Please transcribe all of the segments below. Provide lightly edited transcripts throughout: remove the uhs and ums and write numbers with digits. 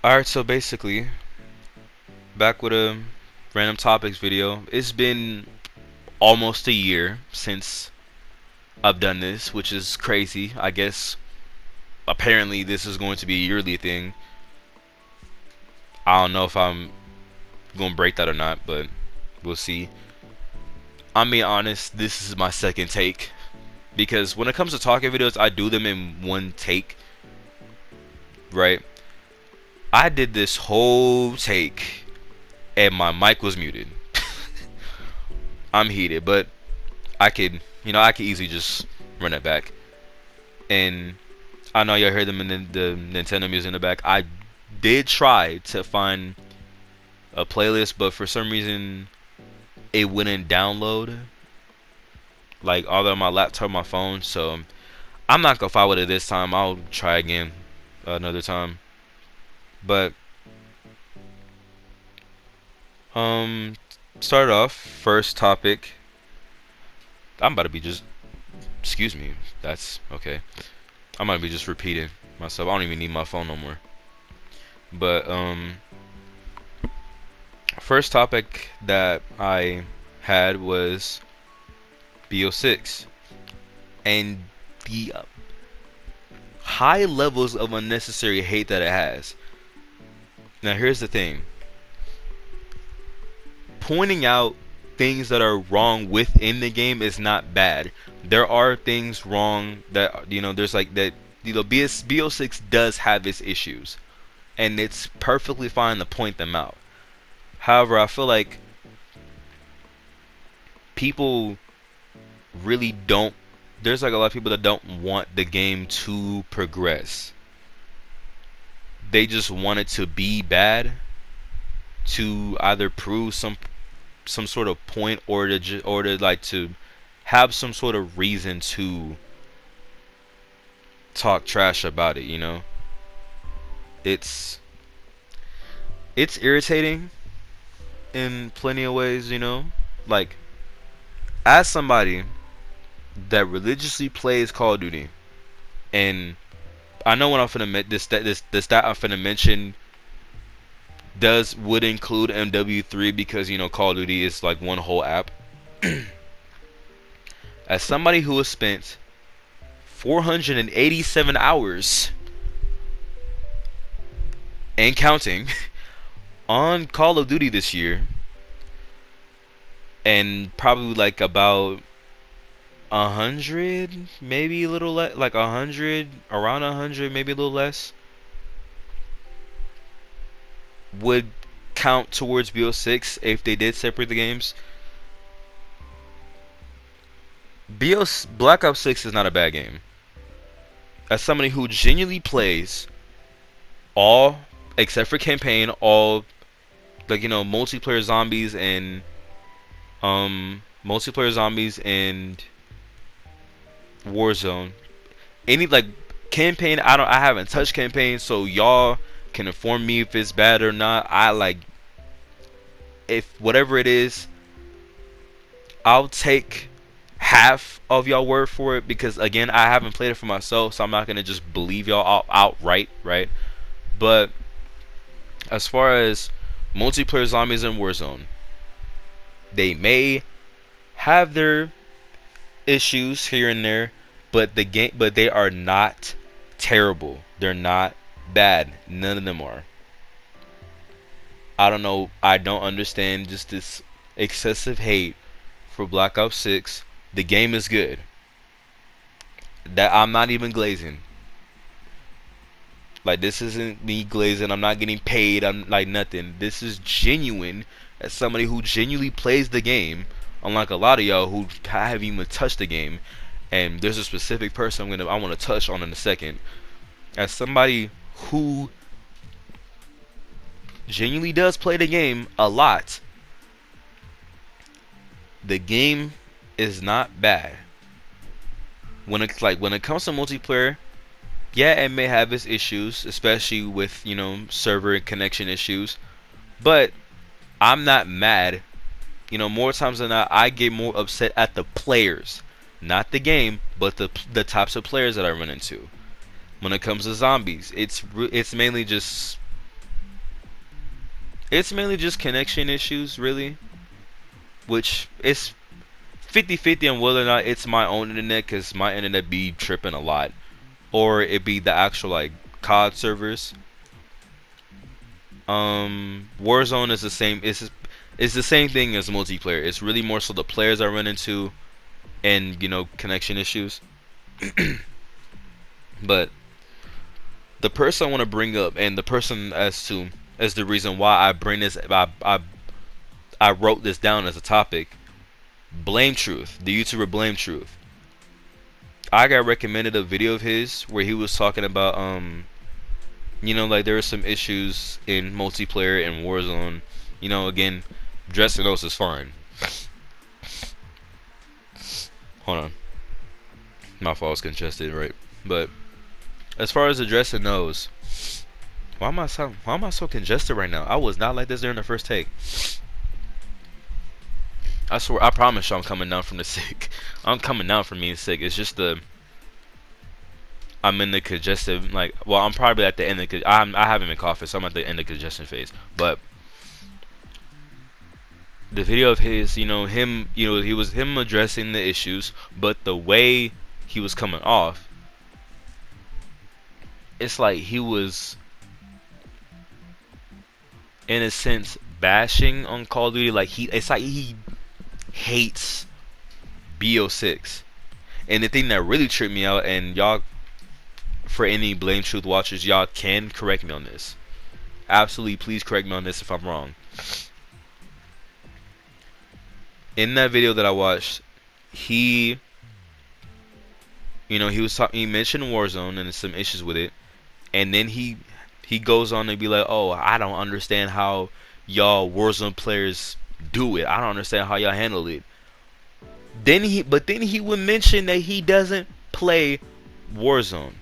Alright, so basically, back with a random topics video. It's been almost a year since I've done this, which is crazy. I guess apparently this is going to be a yearly thing. I don't know if I'm going to break that or not, but we'll see. I'm being honest, this is my second take. Because when it comes to talking videos, I do them in one take, right? I did this whole take and my mic was muted. I'm heated, but I could easily just run it back. And I know y'all heard them in the Nintendo music in the back. I did try to find a playlist, but for some reason it wouldn't download like all on my laptop, my phone. So I'm not gonna fight with it this time. I'll try again another time. But um, start off first topic. I'm about to be just excuse me. That's okay. I might be just repeating myself. I don't even need my phone no more. But first topic that I had was BO6 and the high levels of unnecessary hate that it has. Now here's the thing. Pointing out things that are wrong within the game is not bad. There are things wrong that there's like that BO6 does have its issues and it's perfectly fine to point them out. However, I feel like people really don't there's like a lot of people that don't want the game to progress. They just want it to be bad to either prove some sort of point or to like to have some sort of reason to talk trash about it, you know? It's it's irritating in plenty of ways, you know? Like as somebody that religiously plays Call of Duty, and I know when I'm finna admit this stat I'm finna mention would include MW3 because Call of Duty is like one whole app. As somebody who has spent 487 hours and counting on Call of Duty this year, and probably like about 100, maybe a little less, like 100, around 100, maybe a little less, would count towards BO6 if they did separate the games. Black Ops 6 is not a bad game. As somebody who genuinely plays all except for campaign, all like multiplayer zombies and Warzone. Any like campaign, I haven't touched campaign, so y'all can inform me if it's bad or not. I like if whatever it is, I'll take half of y'all word for it because again, I haven't played it for myself, so I'm not gonna just believe y'all outright, right? But as far as multiplayer zombies in Warzone, they may have their issues here and there, but they are not terrible. They're not bad. None of them are. I don't know. I don't understand just this excessive hate for Black Ops 6. The game is good. That I'm not even glazing. Like this isn't me glazing. I'm not getting paid. I'm like nothing. This is genuine as somebody who genuinely plays the game. Unlike a lot of y'all who haven't even touched the game. And there's a specific person I want to touch on in a second. As somebody who genuinely does play the game a lot, the game is not bad. When it comes to multiplayer, yeah, it may have its issues, especially with server and connection issues. But I'm not mad. More times than not, I get more upset at the players, not the game, but the types of players that I run into. When it comes to zombies, it's mainly just It's mainly just connection issues, really, which it's 50-50 on whether or not it's my own internet, because my internet be tripping a lot, or it be the actual like COD servers. Warzone is the same. It's the same thing as multiplayer. It's really more so the players I run into, and connection issues. But the person I want to bring up, and the person as the reason why I bring this, I wrote this down as a topic. Blame Truth, the YouTuber Blame Truth. I got recommended a video of his where he was talking about like there were some issues in multiplayer and Warzone. Again, dressing those is fine. Hold on, my fault, was congested, right? But as far as addressing those, why am I so congested right now? I was not like this during the first take. I swear, I promise you, I'm coming down from the sick. I'm coming down from being sick. It's just I'm in the congestive, like, well, I'm probably at the end of I haven't been coughing, so I'm at the end of congestion phase. But the video of his, him, he was him addressing the issues, but the way he was coming off, it's like he was, in a sense, bashing on Call of Duty. Like it's like he hates BO6. And the thing that really tripped me out, and y'all, for any Blame Truth watchers, y'all can correct me on this. Absolutely, please correct me on this if I'm wrong. In that video that I watched, he was talking. He mentioned Warzone and some issues with it, and then he goes on to be like, "Oh, I don't understand how y'all Warzone players do it. I don't understand how y'all handle it." Then he would mention that he doesn't play Warzone.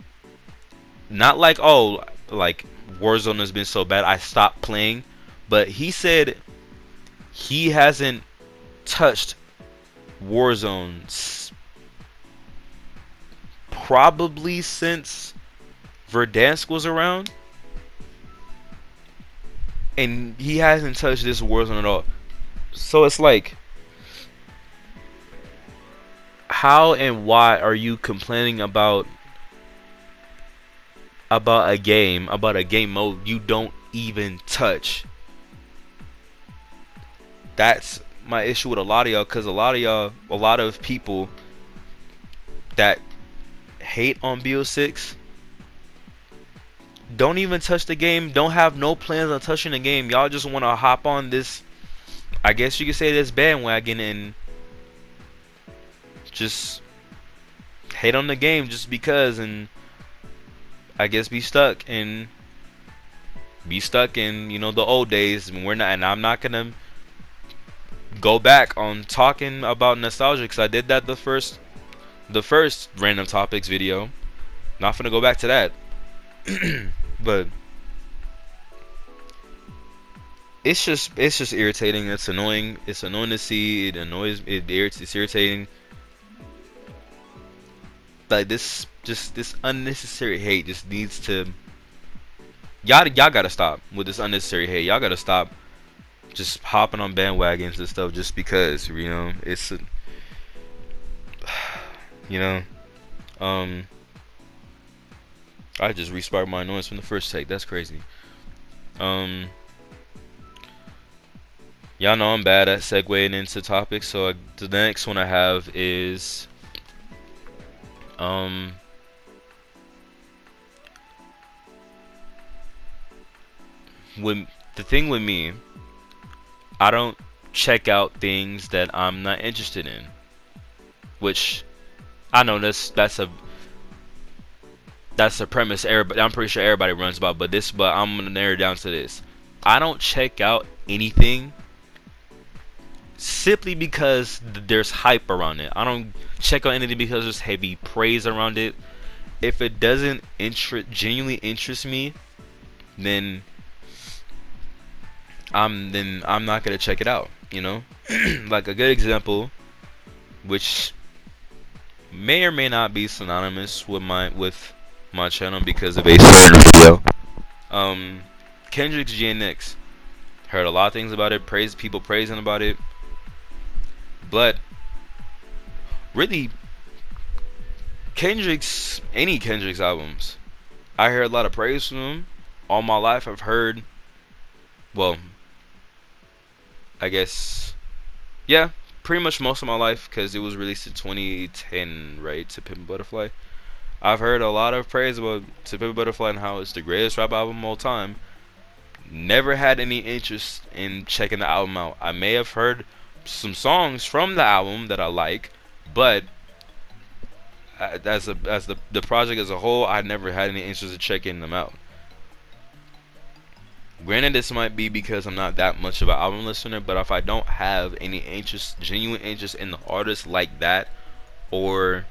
Not like, oh, like Warzone has been so bad I stopped playing, but he said he hasn't touched Warzone probably since Verdansk was around, and he hasn't touched this Warzone at all. So it's like, how and why are you complaining about a game mode you don't even touch? That's my issue with a lot of y'all, because a lot of people that hate on BO6 don't even touch the game, don't have no plans on touching the game. Y'all just want to hop on this, I guess you could say, this bandwagon, and just hate on the game just because, and I guess be stuck in the old days. And I'm not gonna go back on talking about nostalgia, because I did that the first random topics video. Not gonna go back to that. But it's just irritating. It's annoying. It's annoying to see. It's irritating. Like this unnecessary hate just needs to. Y'all gotta stop with this unnecessary hate. Y'all gotta stop just hopping on bandwagons and stuff just because, it's I just resparked my annoyance from the first take. That's crazy. Y'all know I'm bad at segueing into topics, so the next one I have is when the thing with me, I don't check out things that I'm not interested in, which I know that's a premise I'm pretty sure everybody runs about, but I'm gonna narrow it down to this. I don't check out anything simply because there's hype around it. I don't check out anything because there's heavy praise around it. If it doesn't genuinely interest me, then I'm not gonna check it out. Like a good example, which may or may not be synonymous with my channel because of a certain video. Kendrick's GNX. Heard a lot of things about it, people praising about it, but really any Kendrick's albums, I heard a lot of praise from them. All my life, I've heard, well, I guess, yeah, pretty much most of my life, because it was released in 2010, right, To Pimp a Butterfly. I've heard a lot of praise about To Pimp a Butterfly and how it's the greatest rap album of all time. Never had any interest in checking the album out. I may have heard some songs from the album that I like, but as the project as a whole, I never had any interest in checking them out. Granted, this might be because I'm not that much of an album listener, but if I don't have any interest, genuine interest in the artist like that, or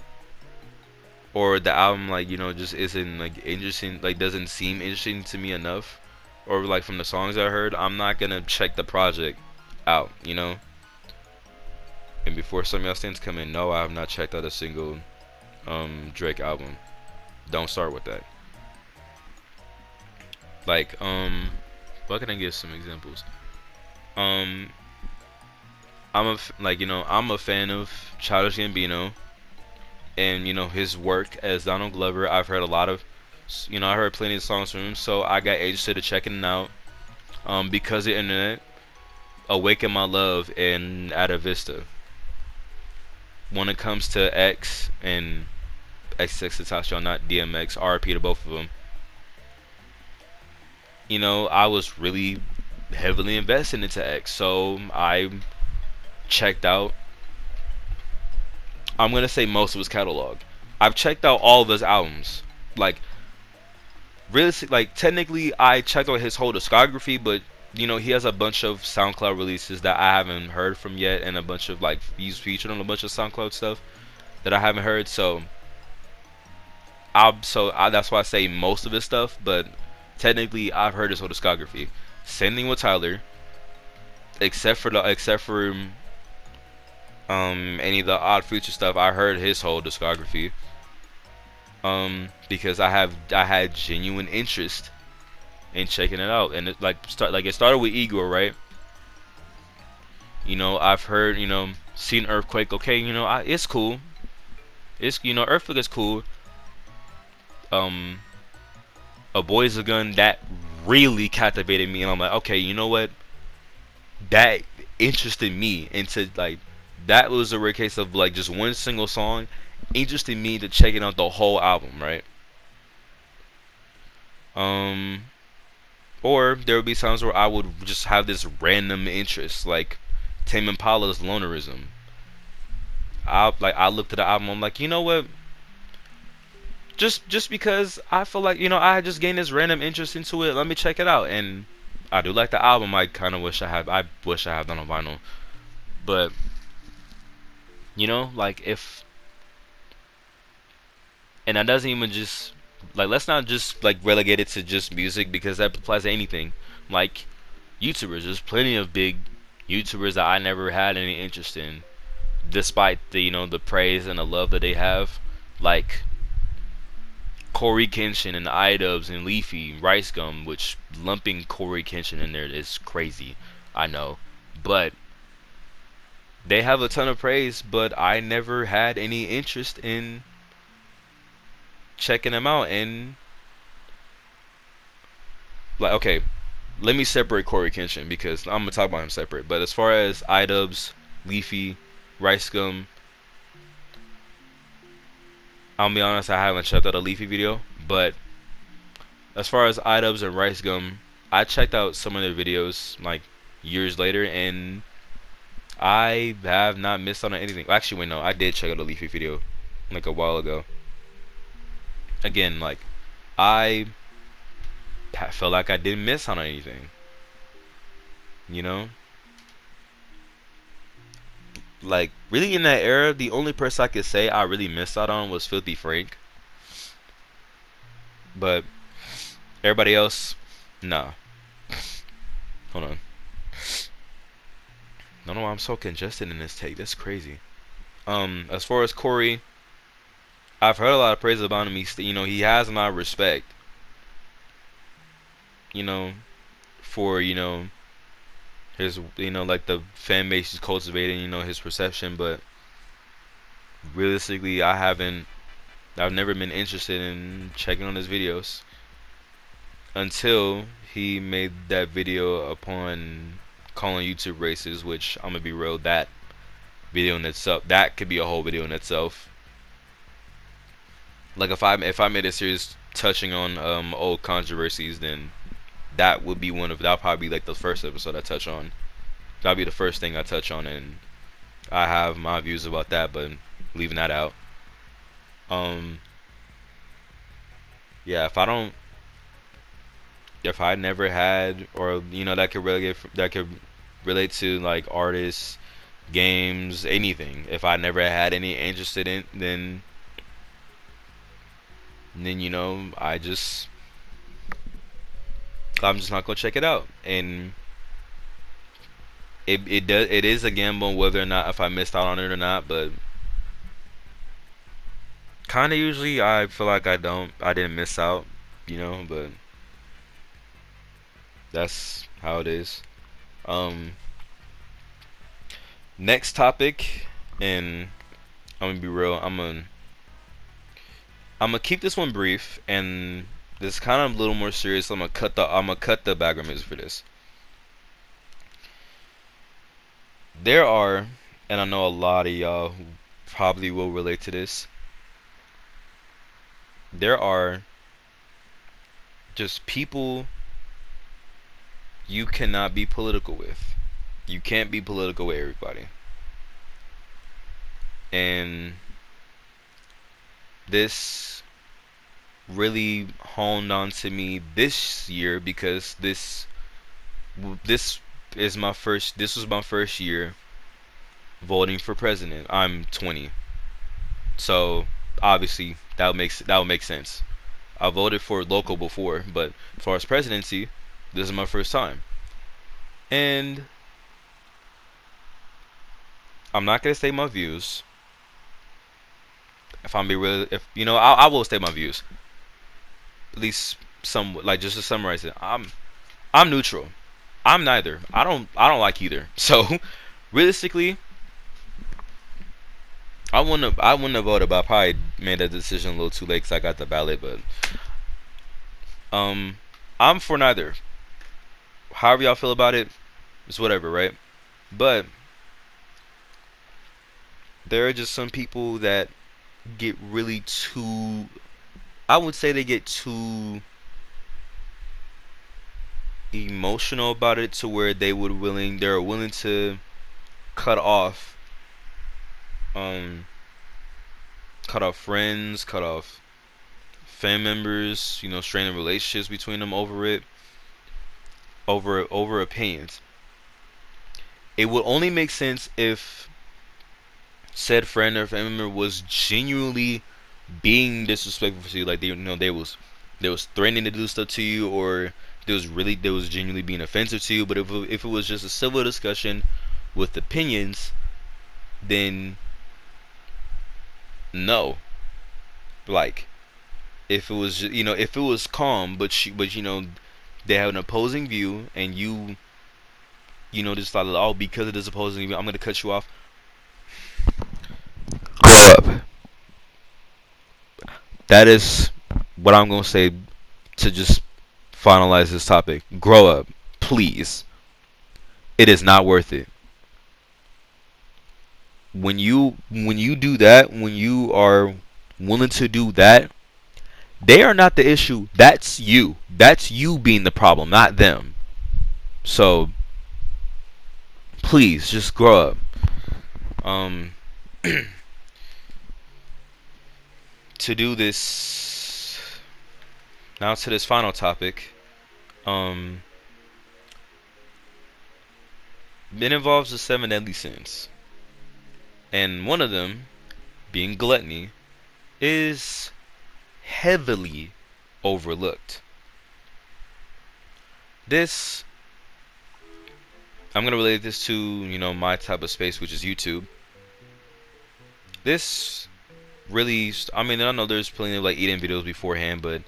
the album, like, just isn't like interesting, like doesn't seem interesting to me enough, or like from the songs I heard, I'm not gonna check the project out. And before some of y'all things come in, no, I have not checked out a single Drake album. Don't start with that. Like, what can I give some examples? I'm I'm a fan of Childish Gambino, and his work as Donald Glover. I've heard a lot of, I heard plenty of songs from him, so I got interested in checking it out. Because of the internet, Awaken My Love and Ada Vista. When it comes to X and XXXTentacion, not DMX, RP to both of them. I was really heavily invested into X, so I checked out, I'm gonna say, most of his catalog. I've checked out all of his albums. Like, like technically I checked out his whole discography, but he has a bunch of SoundCloud releases that I haven't heard from yet, and a bunch of, like, he's featured on a bunch of SoundCloud stuff that I haven't heard. So that's why I say most of his stuff, but technically I've heard his whole discography. Same thing with Tyler, except for any of the Odd Future stuff. I heard his whole discography. Because I had genuine interest in checking it out, and it started with Igor, right? I've heard, seen Earthquake. Okay, it's cool. It's Earthquake is cool. A Boy's a Gun, that really captivated me, and I'm like, okay, you know what? That interested me into, like, that was a rare case of, like, just one single song interested me to checking out the whole album, right? Or there would be times where I would just have this random interest, like Tame Impala's Lonerism. I looked at the album, I'm like, you know what? Just because I feel like, I just gained this random interest into it, let me check it out. And I do like the album. I kind of wish I wish I had done on vinyl. But like, if, and that doesn't even just, like, let's not just, like, relegate it to just music, because that applies to anything. Like, YouTubers, there's plenty of big YouTubers that I never had any interest in, despite the the praise and the love that they have, like Corey Kenshin and iDubbbz and Leafy, Rice Gum, which lumping Corey Kenshin in there is crazy, I know, but they have a ton of praise, but I never had any interest in checking them out. And, like, okay, let me separate Corey Kenshin, because I'm gonna talk about him separate. But as far as iDubbbz, Leafy, Rice Gum, I'll be honest, I haven't checked out a Leafy video. But as far as iDubbbz and Rice Gum, I checked out some of their videos, like, years later, and I have not missed out on anything. Actually, wait, no, I did check out a Leafy video like a while ago. Again, like, I felt like I didn't miss out on anything. Like, really, in that era, the only person I could say I really missed out on was Filthy Frank. But everybody else, nah. Hold on. I don't know why I'm so congested in this take. That's crazy. As far as Corey, I've heard a lot of praise about him. He has my respect. For his, like the fan base is cultivating, his perception. But realistically, I've never been interested in checking on his videos until he made that video upon calling YouTube racist, which I'm gonna be real, that video in itself, that could be a whole video in itself. Like if I made a series touching on old controversies, then that'll probably be like the first episode I touch on. That'll be the first thing I touch on, and I have my views about that, but leaving that out. Um, yeah, if I never had, or that could relate to like artists, games, anything. If I never had any interested in, then I'm just not gonna check it out. And it is a gamble whether or not if I missed out on it or not, but kind of usually I feel like I didn't miss out, but that's how it is. Um, Next topic, and I'm gonna be real. I'm gonna keep this one brief, and this is kind of a little more serious. I'm gonna cut the background music for this. There are, and I know a lot of y'all who probably will relate to this. There are just people you cannot be political with. You can't be political with everybody. And this really honed on to me this year because this this was my first year voting for president. I'm 20. So obviously that would make sense. I voted for local before, but as far as presidency, this is my first time. And I'm not gonna say my views. If I'm be real, if I will state my views. At least some, like, just to summarize it. I'm neutral. I'm neither. I don't like either. So realistically, I wouldn't have voted, but I probably made that decision a little too late because I got the ballot. But um, I'm for neither. However y'all feel about it, it's whatever, right? But there are just some people that get really too. I would say they get too emotional about it to where they're willing to cut off um cut off friends, cut off family members, straining relationships between them over it, over opinions. It would only make sense if said friend or family member was genuinely being disrespectful to you, like they was threatening to do stuff to you, or they was genuinely being offensive to you. But if it was just a civil discussion with opinions, then no. Like, if it was calm, but they have an opposing view, and just thought, oh, because of this opposing view, I'm gonna cut you off. Grow up. That is what I'm gonna say to just finalize this topic. Grow up, please. It is not worth it. When you do that, when you are willing to do that, they are not the issue. That's you. That's you being the problem, not them. So please just grow up. Um, to do this now to this final topic. Um, it involves the seven deadly sins, and one of them, being gluttony, is heavily overlooked. This I'm gonna relate this to my type of space, which is YouTube. This really, I mean, I know there's plenty of like eating videos beforehand, but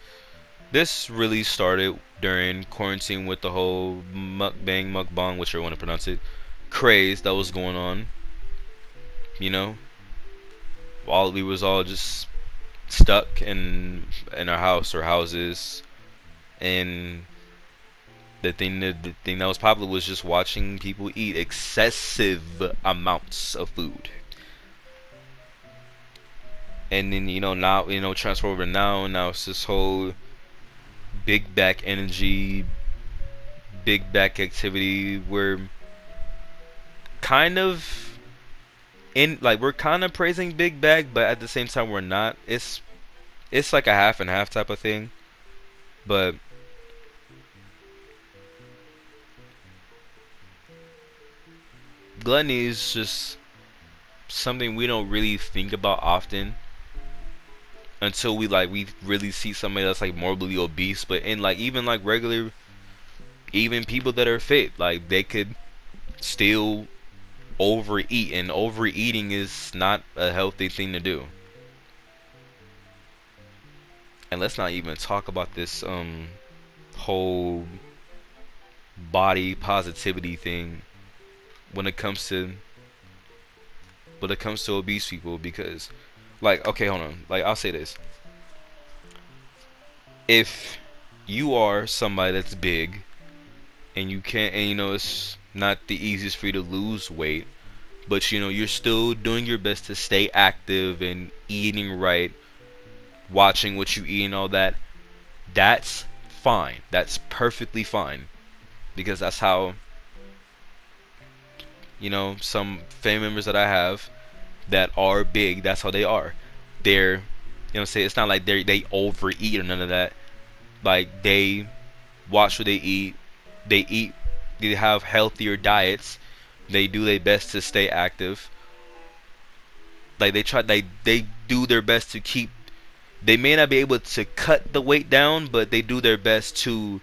this really started during quarantine with the whole mukbang, whichever you want to pronounce it, craze that was going on. You know, all we was all just stuck in our house or houses, and the thing that was popular was just watching people eat excessive amounts of food. And then now transfer over now it's this whole big back energy, big back activity. We're kind of we're kind of praising big back, but at the same time we're not. It's like a half and half type of thing. But gluttony is just something we don't really think about often until we really see somebody that's like morbidly obese. But in like even like regular, even people that are fit, like they could still overeat, and overeating is not a healthy thing to do. And let's not even talk about this whole body positivity thing when it comes to obese people. Because like, okay, hold on, like I'll say this: if you are somebody that's big and you can't, and it's not the easiest for you to lose weight, but you're still doing your best to stay active and eating right, watching what you eat and all that, that's fine. That's perfectly fine, because that's how some family members that I have that are big, that's how they are. They're say it's not like they overeat or none of that. Like they watch what they eat. They eat. They have healthier diets. They do their best to stay active. Like they try. They do their best to keep. They may not be able to cut the weight down, but they do their best to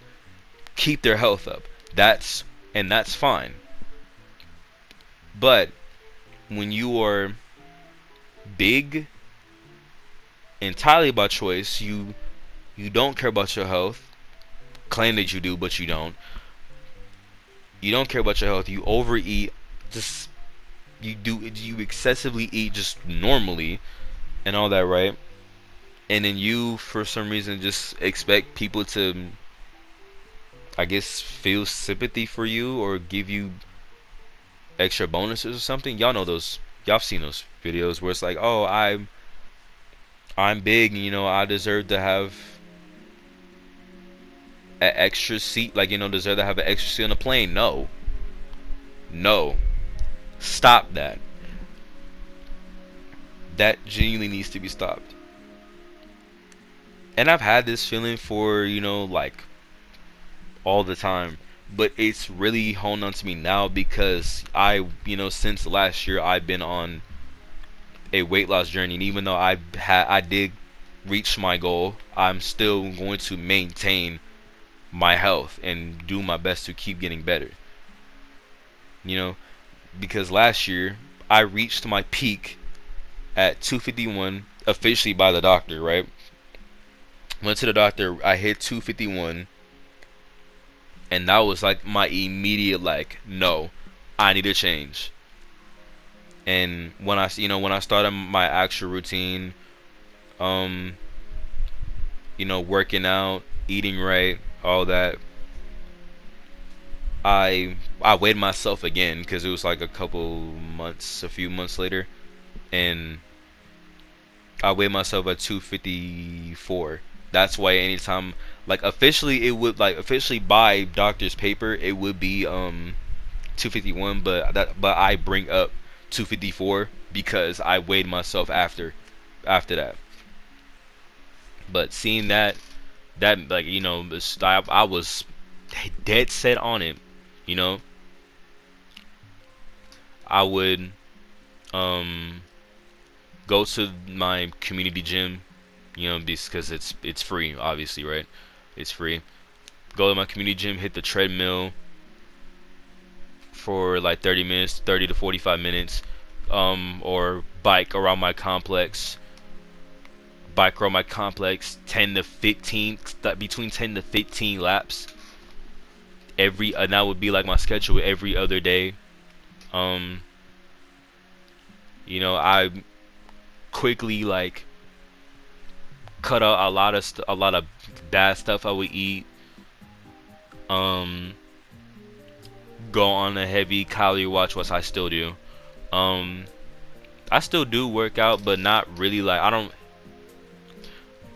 keep their health up. That's fine. But when you are big entirely by choice, you don't care about your health. Claim that you do, but you don't. You don't care about your health. You overeat. Just you excessively eat just normally and all that, right? And then you, for some reason, just expect people to, I guess, feel sympathy for you or give you extra bonuses or something. Y'all know those. Y'all have seen those videos where it's like, oh, I'm big, and I deserve to have an extra seat, like deserve to have an extra seat on a plane. No, no, stop that. That genuinely needs to be stopped. And I've had this feeling for like all the time, but it's really honed on to me now because since last year I've been on a weight loss journey, and even though I did reach my goal, I'm still going to maintain my health and do my best to keep getting better. Because last year I reached my peak at 251 officially by the doctor, right? Went to the doctor, I hit 251, and that was like my immediate like, no, I need to change. And when I started my actual routine, um, working out, eating right, all that, I weighed myself again because it was like a few months later, and I weighed myself at 254. That's why anytime, like officially by doctor's paper, it would be 251, but I bring up 254 because I weighed myself after that. But seeing that like I was dead set on it. you know I would um go to my community gym, because it's free, obviously, right? It's free. Go to my community gym, hit the treadmill for like 30 minutes, 30 to 45 minutes, or bike around my complex, bike around my complex 10 to 15, between 10 to 15 laps and that would be like my schedule every other day. um I quickly like cut out a lot of bad stuff I would eat. um go on a heavy calorie watch, which I still do. um I still do work out, but not really. Like I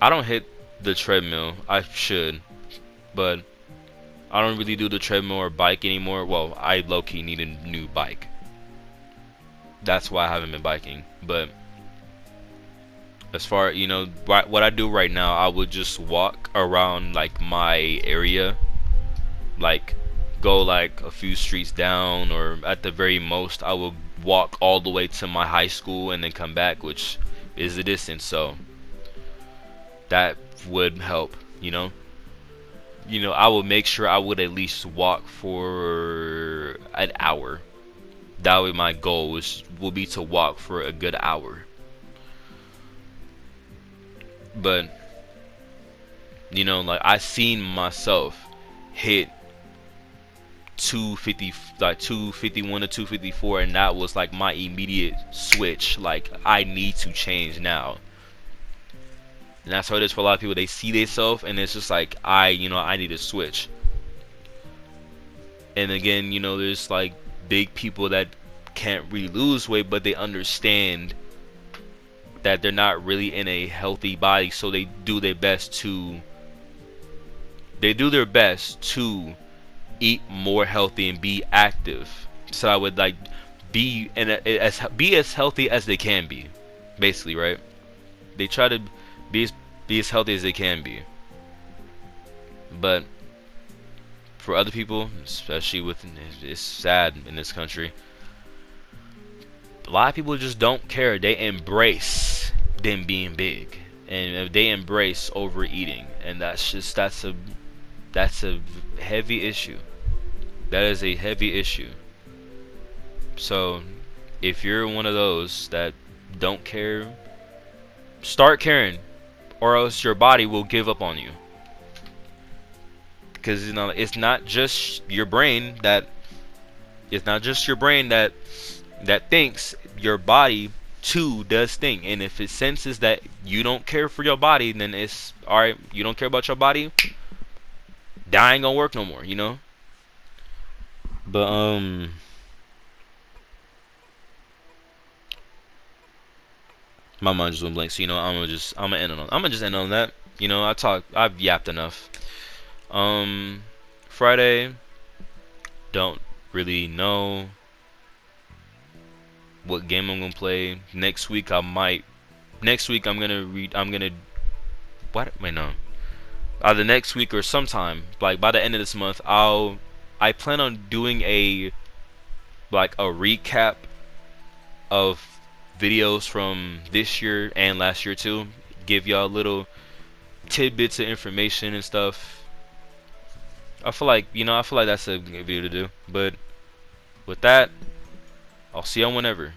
don't hit the treadmill. I should, but I don't really do the treadmill or bike anymore. Well, I low-key need a new bike. That's why I haven't been biking. But as far, what I do right now, I would just walk around like my area, like go like a few streets down, or at the very most I will walk all the way to my high school and then come back, which is the distance. So that would help. I will make sure I would at least walk for an hour. That way my goal will be to walk for a good hour. But like I seen myself hit 250, like 251 to 254, and that was like my immediate switch. Like, I need to change now. And that's how it is for a lot of people. They see themselves and it's just like, I need to switch. And again, there's like big people that can't really lose weight, but they understand that they're not really in a healthy body, so they do their best to eat more healthy and be active. So I would like be as healthy as they can be, basically, right? They try to be as healthy as they can be. But for other people, especially it's sad in this country, a lot of people just don't care. They embrace them being big, and they embrace overeating, and that's a heavy issue. That is a heavy issue. So if you're one of those that don't care, start caring, or else your body will give up on you. Because it's not just your brain that thinks. Your body too does think. And if it senses that you don't care for your body, then it's alright. You don't care about your body, that ain't gonna work no more, But my mind just went blank. So I'm gonna just end on that. I've yapped enough. Friday, don't really know what game I'm gonna play. Next week I'm gonna what? Wait, no. Either next week or sometime, like by the end of this month, I plan on doing a recap of videos from this year and last year too. Give y'all little tidbits of information and stuff. I feel like that's a good video to do. But with that, I'll see y'all whenever.